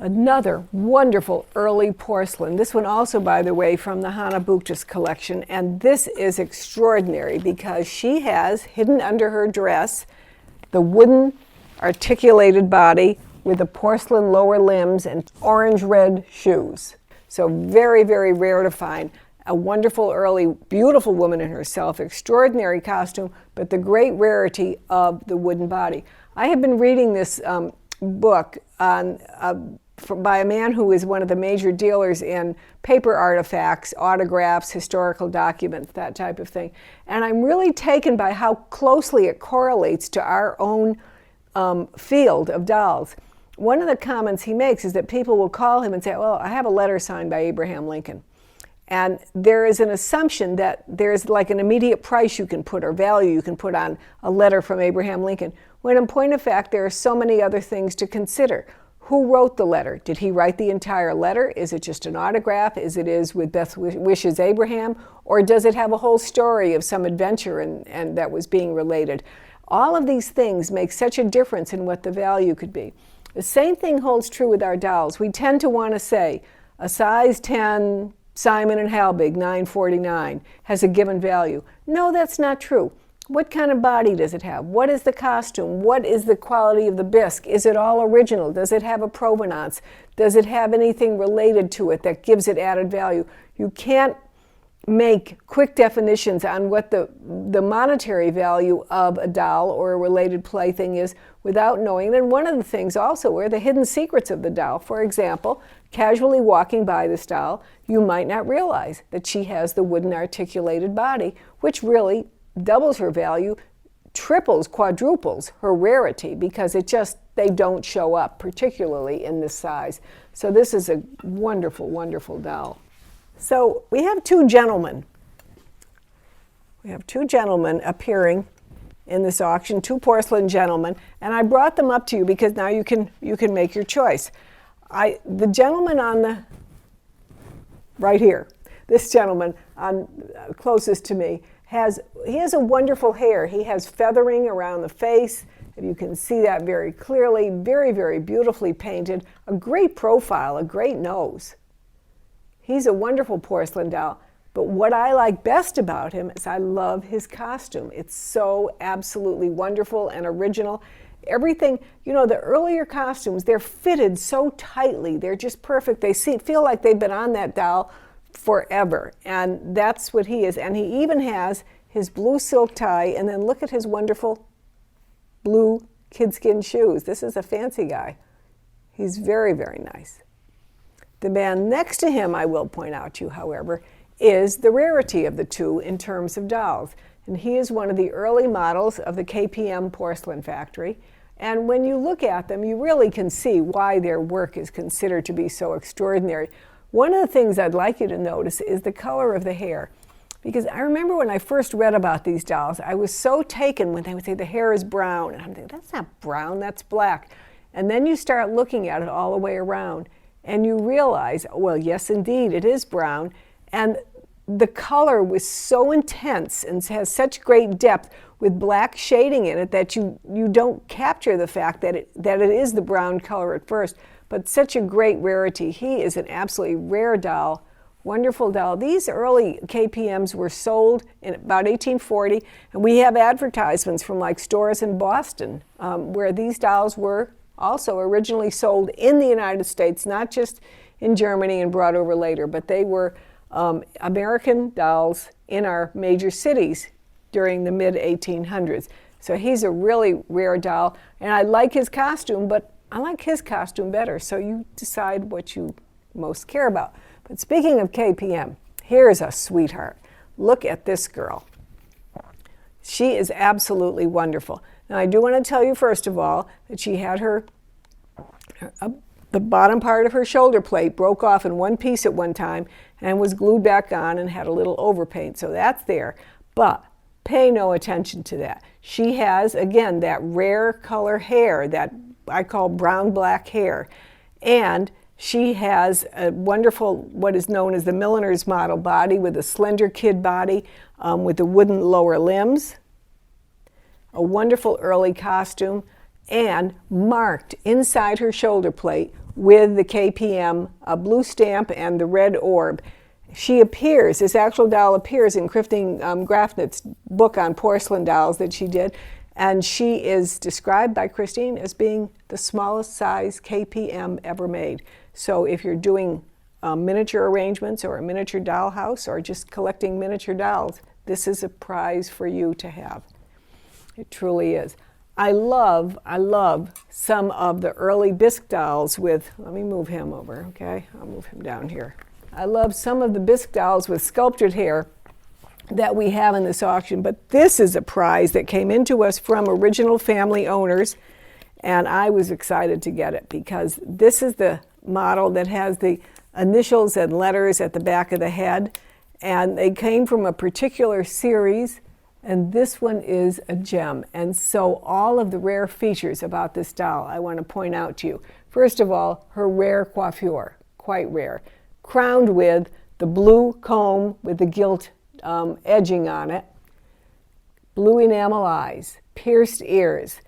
Another wonderful early porcelain. This one also, by the way, from the Hanna Buktis collection. And this is extraordinary because she has hidden under her dress the wooden articulated body with the porcelain lower limbs and orange-red shoes. So very, very rare to find. A wonderful, early, beautiful woman in herself, extraordinary costume, but the great rarity of the wooden body. I have been reading this book on, by a man who is one of the major dealers in paper artifacts, autographs, historical documents, that type of thing. And I'm really taken by how closely it correlates to our own field of dolls. One of the comments he makes is that people will call him and say, well, I have a letter signed by Abraham Lincoln. And there is an assumption that there's like an immediate price you can put or value you can put on a letter from Abraham Lincoln, when in point of fact, there are so many other things to consider. Who wrote the letter? Did he write the entire letter? Is it just an autograph, as it is with Beth Wishes Abraham? Or does it have a whole story of some adventure and that was being related? All of these things make such a difference in what the value could be. The same thing holds true with our dolls. We tend to want to say a size 10 Simon and Halbig 949 has a given value. No, that's not true. What kind of body does it have? What is the costume? What is the quality of the bisque? Is it all original? Does it have a provenance? Does it have anything related to it that gives it added value? You can't make quick definitions on what the monetary value of a doll or a related plaything is without knowing. And one of the things also are the hidden secrets of the doll. For example, casually walking by this doll, you might not realize that she has the wooden articulated body, which really doubles her value, triples, quadruples her rarity, because they don't show up, particularly in this size. So this is a wonderful, wonderful doll. So we have two gentlemen. We have two gentlemen appearing in this auction, two porcelain gentlemen, and I brought them up to you because now you can make your choice. The gentleman on the right here, this gentleman closest to me, he has a wonderful hair. He has feathering around the face. You can see that very clearly, very, very beautifully painted, a great profile, a great nose. He's a wonderful porcelain doll, but what I like best about him is I love his costume. It's so absolutely wonderful and original. Everything, the earlier costumes, they're fitted so tightly. They're just perfect. They feel like they've been on that doll forever, and that's what he is. And he even has his blue silk tie, and then look at his wonderful blue kidskin shoes. This is a fancy guy. He's very, very nice. The man next to him, I will point out to you, however, is the rarity of the two in terms of dolls. And he is one of the early models of the KPM porcelain factory. And when you look at them, you really can see why their work is considered to be so extraordinary. One of the things I'd like you to notice is the color of the hair. Because I remember when I first read about these dolls, I was so taken when they would say the hair is brown. And I'm thinking, that's not brown, that's black. And then you start looking at it all the way around, and you realize, well, yes, indeed, it is brown. And the color was so intense and has such great depth with black shading in it that you don't capture the fact that it is the brown color at first. But such a great rarity. He is an absolutely rare doll, wonderful doll. These early KPMs were sold in about 1840, and we have advertisements from like stores in Boston where these dolls were also originally sold in the United States, not just in Germany and brought over later, but they were American dolls in our major cities during the mid-1800s. So he's a really rare doll, and I like his costume, but I like his costume better, so you decide what you most care about. But speaking of KPM, here's a sweetheart. Look at this girl. She is absolutely wonderful. Now, I do want to tell you, first of all, that she had the bottom part of her shoulder plate broke off in one piece at one time and was glued back on and had a little overpaint, so that's there. But pay no attention to that. She has, again, that rare color hair, that I call brown-black hair. And she has a wonderful, what is known as the milliner's model body with a slender kid body with the wooden lower limbs, a wonderful early costume, and marked inside her shoulder plate with the KPM blue stamp and the red orb. She appears, this actual doll appears in Christine Grafnitz's book on porcelain dolls that she did, and she is described by Christine as being the smallest size KPM ever made. So if you're doing miniature arrangements or a miniature dollhouse or just collecting miniature dolls, this is a prize for you to have. It truly is. I love some of the early bisque dolls with, let me move him over, okay? I'll move him down here. I love some of the bisque dolls with sculpted hair that we have in this auction, but this is a prize that came into us from original family owners, and I was excited to get it because this is the model that has the initials and letters at the back of the head, and they came from a particular series, and this one is a gem. And so all of the rare features about this doll I want to point out to you. First of all, her rare coiffure, quite rare, crowned with the blue comb with the gilt edging on it, blue enamel eyes, pierced ears,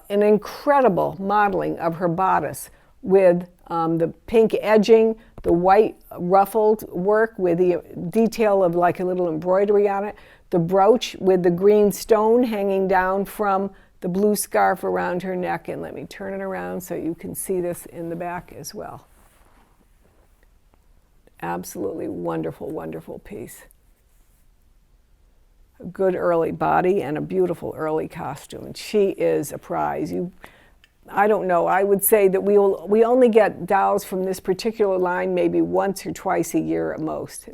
an incredible modeling of her bodice with the pink edging, the white ruffled work with the detail of like a little embroidery on it, the brooch with the green stone hanging down from the blue scarf around her neck. And let me turn it around so you can see this in the back as well. Absolutely wonderful, wonderful piece. A good early body and a beautiful early costume. And she is a prize. I don't know, I would say that we only get dolls from this particular line maybe once or twice a year at most.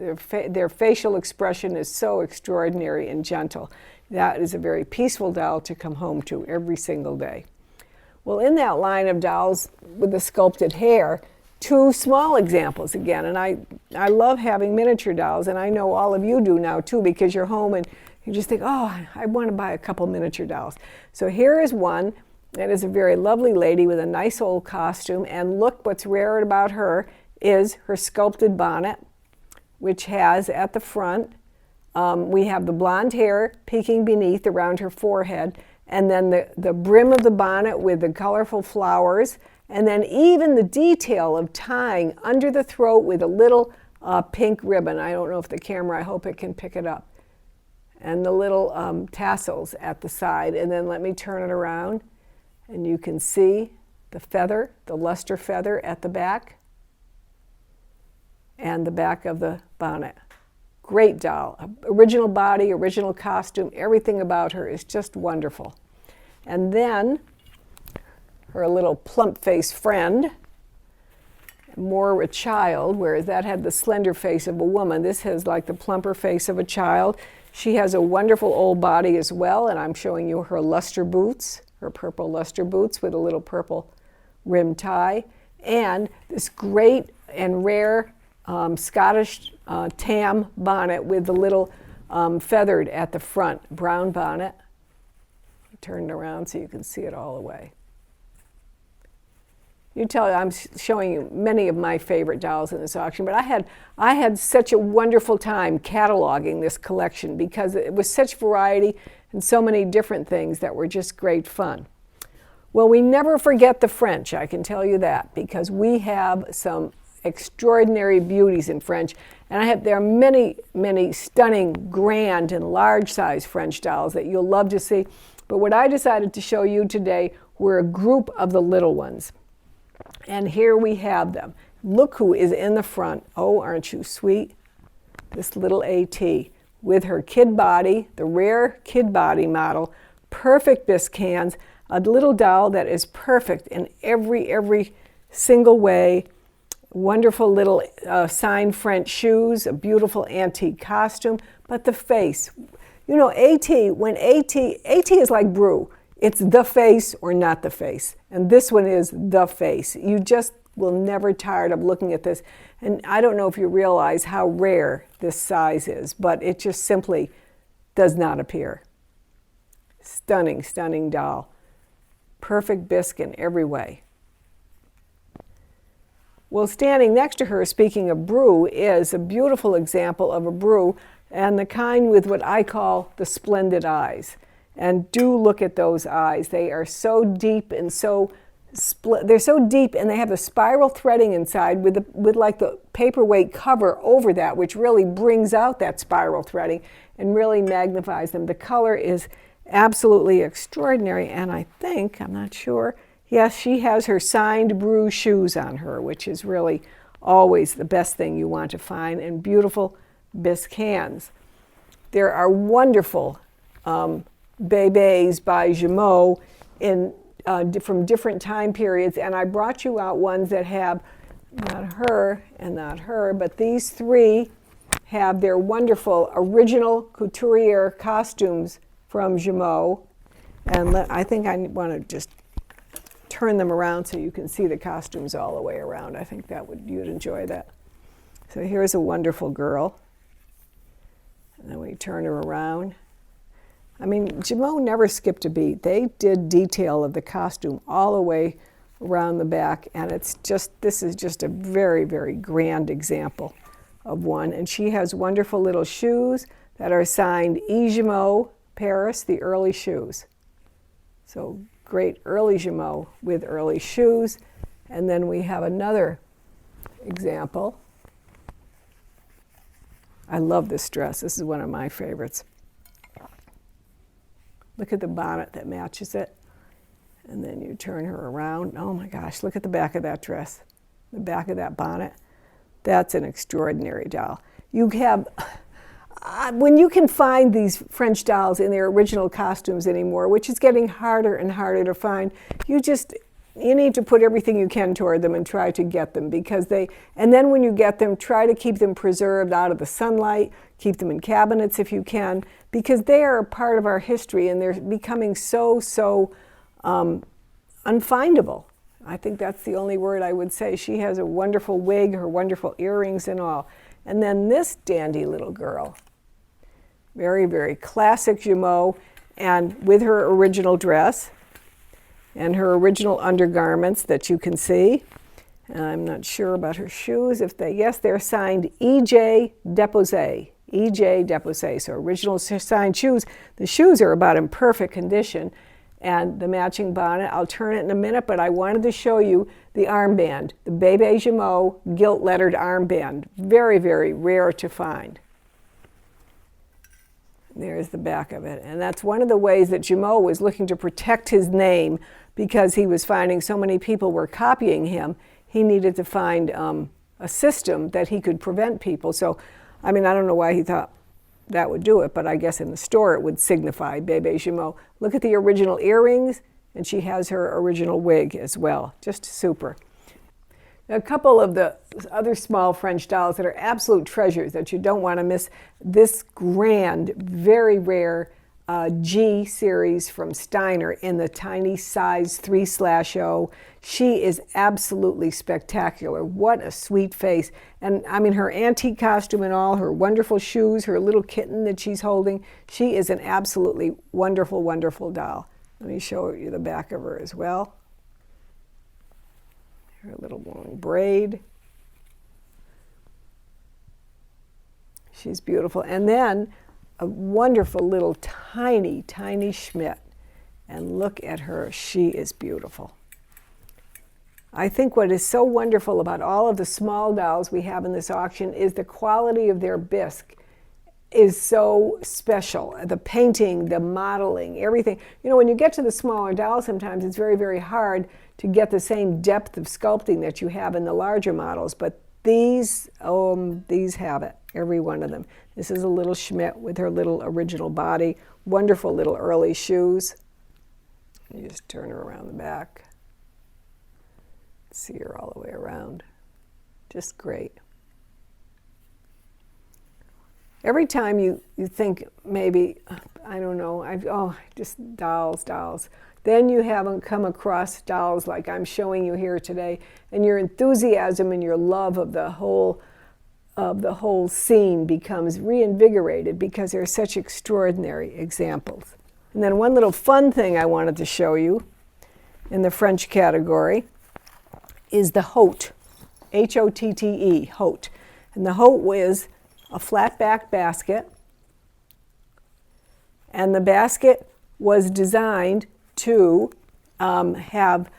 Their facial expression is so extraordinary and gentle. That is a very peaceful doll to come home to every single day. Well, in that line of dolls with the sculpted hair, two small examples again, and I love having miniature dolls, and I know all of you do now too, because you're home and you just think, oh, I want to buy a couple miniature dolls. So here is one. That is a very lovely lady with a nice old costume, and look, what's rare about her is her sculpted bonnet, which has at the front, we have the blonde hair peeking beneath around her forehead, and then the brim of the bonnet with the colorful flowers, and then even the detail of tying under the throat with a little pink ribbon. I don't know if the camera, I hope it can pick it up. And the little tassels at the side, and then let me turn it around. And you can see the feather, the luster feather at the back, and the back of the bonnet. Great doll. Original body, original costume, everything about her is just wonderful. And then her little plump-faced friend, more a child, whereas that had the slender face of a woman. This has like the plumper face of a child. She has a wonderful old body as well, and I'm showing you her luster boots. Her purple luster boots with a little purple rim tie, and this great and rare Scottish tam bonnet with the little feathered at the front, brown bonnet. Turn it around so you can see it all the way. You tell I'm showing you many of my favorite dolls in this auction, but I had such a wonderful time cataloging this collection because it was such variety and so many different things that were just great fun. Well, we never forget the French, I can tell you that, because we have some extraordinary beauties in French, and there are many, many stunning, grand, and large-size French dolls that you'll love to see. But what I decided to show you today were a group of the little ones. And here we have them. Look who is in the front. Oh, aren't you sweet? This little AT with her kid body, the rare kid body model, perfect bisque hands, a little doll that is perfect in every single way. Wonderful little signed French shoes, a beautiful antique costume, but the face. You know, AT is like Brew. It's the face or not the face. And this one is the face. You just will never tire of looking at this. And I don't know if you realize how rare this size is, but it just simply does not appear. Stunning, stunning doll. Perfect bisque in every way. Well, standing next to her, speaking of Brew, is a beautiful example of a Brew, and the kind with what I call the splendid eyes. And do look at those eyes. They are so deep and so split. They're so deep, and they have the spiral threading inside with like the paperweight cover over that, which really brings out that spiral threading and really magnifies them. The color is absolutely extraordinary, and I think, I'm not sure, yes, she has her signed Brew shoes on her, which is really always the best thing you want to find, and beautiful bisque hands. There are wonderful bébés by Gemot from different time periods, and I brought you out ones that have not her and not her, but these three have their wonderful original couturier costumes from Gemot. And I think I want to just turn them around so you can see the costumes all the way around. I think you'd enjoy that. So here's a wonderful girl. And then we turn her around. I mean, Gemot never skipped a beat. They did detail of the costume all the way around the back, and this is just a very, very grand example of one. And she has wonderful little shoes that are signed E. Gemot, Paris, the early shoes. So great early Gemot with early shoes. And then we have another example. I love this dress. This is one of my favorites. Look at the bonnet that matches it. And then you turn her around. Oh my gosh, look at the back of that dress. The back of that bonnet. That's an extraordinary doll. You have, when you can find these French dolls in their original costumes anymore, which is getting harder and harder to find, you need to put everything you can toward them and try to get them, and then when you get them, try to keep them preserved out of the sunlight, keep them in cabinets if you can, because they are a part of our history and they're becoming so unfindable. I think that's the only word I would say. She has a wonderful wig, her wonderful earrings and all. And then this dandy little girl, very, very classic Gemot, and with her original dress and her original undergarments that you can see. And I'm not sure about her shoes. Yes, they're signed E.J. Deposé. E.J. Deposé, so original signed shoes. The shoes are about in perfect condition. And the matching bonnet, I'll turn it in a minute, but I wanted to show you the armband, the Bébé Gemot gilt-lettered armband. Very, very rare to find. There's the back of it. And that's one of the ways that Gemot was looking to protect his name, because he was finding so many people were copying him. He needed to find a system that he could prevent people. So, I mean, I don't know why he thought that would do it, but I guess in the store it would signify Bébé Gemot. Look at the original earrings, and she has her original wig as well. Just super. Now, a couple of the other small French dolls that are absolute treasures that you don't want to miss. This grand, very rare G series from Steiner in the tiny size 3/0. She is absolutely spectacular. What a sweet face. And I mean, her antique costume and all, her wonderful shoes, her little kitten that she's holding. She is an absolutely wonderful, wonderful doll. Let me show you the back of her as well. Her little long braid. She's beautiful. And then a wonderful little tiny, tiny Schmidt. And look at her. She is beautiful. I think what is so wonderful about all of the small dolls we have in this auction is the quality of their bisque is so special. The painting, the modeling, everything. You know, when you get to the smaller dolls, sometimes it's very, very hard to get the same depth of sculpting that you have in the larger models. But these have it, every one of them. This is a little Schmidt with her little original body. Wonderful little early shoes. You just turn her around the back. See her all the way around. Just great. Every time you think maybe, I don't know, just dolls. Then you haven't come across dolls like I'm showing you here today, and your enthusiasm and your love of the whole scene becomes reinvigorated because they're such extraordinary examples. And then one little fun thing I wanted to show you in the French category is the Haute, H-O-T-T-E, Haute. And the Haute is a flat back basket, and the basket was designed to have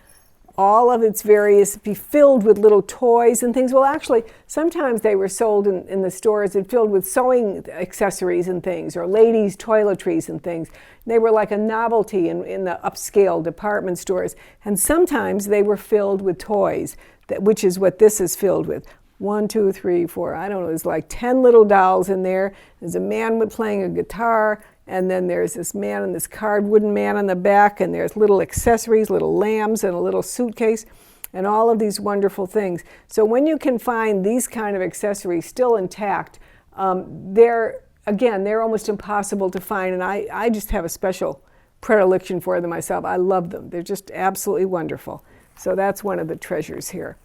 all of its various, be filled with little toys and things. Well, actually, sometimes they were sold in the stores and filled with sewing accessories and things, or ladies' toiletries and things. They were like a novelty in the upscale department stores. And sometimes they were filled with toys, which is what this is filled with. 1, 2, 3, 4, I don't know, there's like 10 little dolls in there. There's a man playing a guitar, and then there's this man and this carved wooden man on the back, and there's little accessories, little lambs, and a little suitcase, and all of these wonderful things. So when you can find these kind of accessories still intact, they're almost impossible to find, and I just have a special predilection for them myself. I love them. They're just absolutely wonderful. So that's one of the treasures here.